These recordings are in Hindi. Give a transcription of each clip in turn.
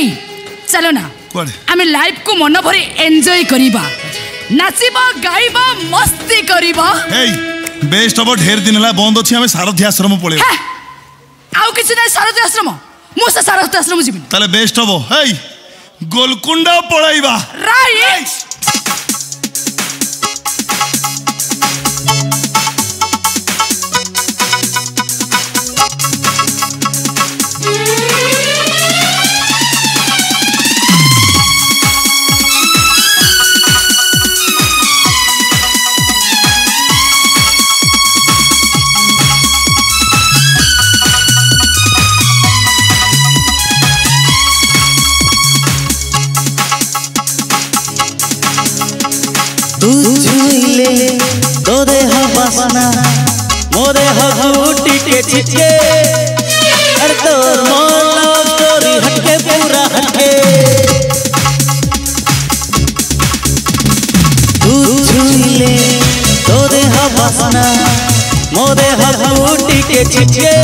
नहीं चलो ना आम लाइफ को मन भरी एंजॉय करिबा नाचिबा गाइबा मस्ती करिबा बेस्ट अब ढेर दिन ला बंद अछि हमें सारथी आश्रम पळे आउ किछ नै सारथी आश्रम मु से सारथी आश्रम जिबि ताले बेस्ट अब गोलकुंडा पळाइबा राइट तो देह बसना मोरे हगूटी के चिचके अरे तोर मोला स्टोरी हटके पूरा हटके तू छुईले तो देह बसना मोरे हगूटी के चिचके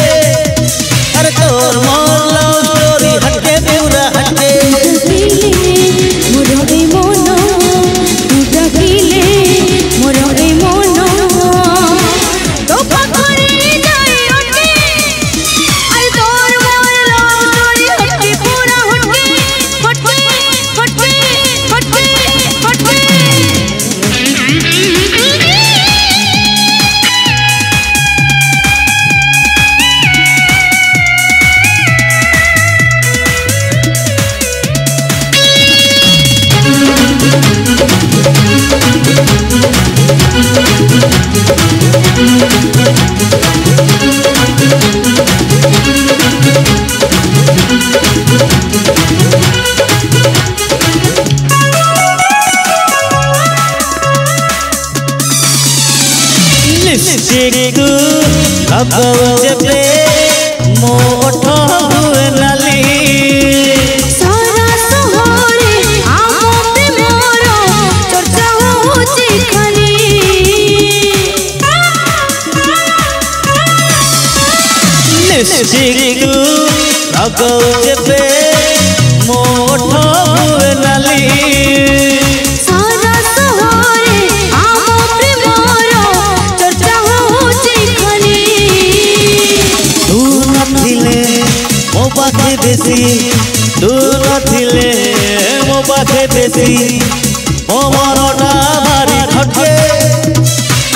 अरे तोर मोला स्टोरी हटके पूरा हटके जबे मोठ हुए नाली सारा सहरे आम पे मोरो चर्चा होची खाली लिपस्टिक लगो जबे मोठ हुए नाली सारा सहरे आम पे मोरो चर्चा होची खाली तू नथिले मो पाखे बेसी तू नथिले मो पाखे बेसी ओ मरटा भारी खटके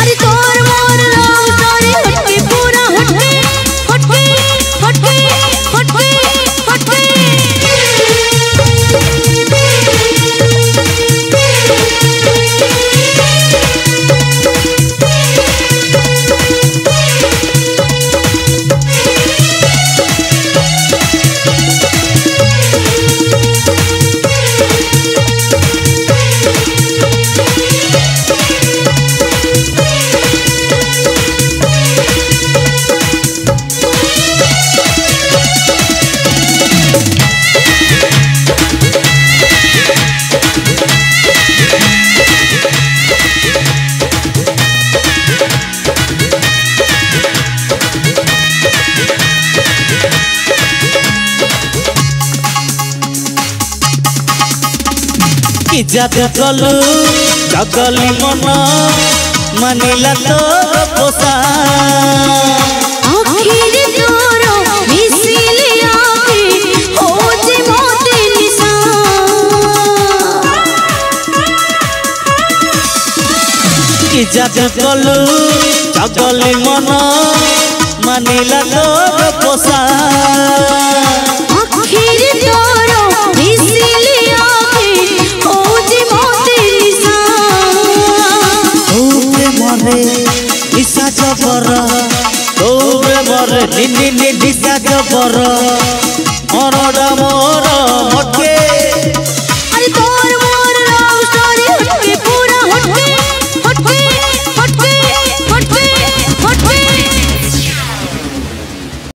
अरे तोर मोर लव स्टोरी हटके पूरा हटके हटके हटके हटके हटके जग कलु जगली मन मानिला तोर पोसा आखिर तोरो मिसिले आके होजे मोते निशा कि जग कलु जगली मन मानिला तोर पोसा आखिर तोरो मिसिले आके होजे मोते निशा तोरे मरे निशा जबर तोरे मरे निशा जबर मरडा मोर मटके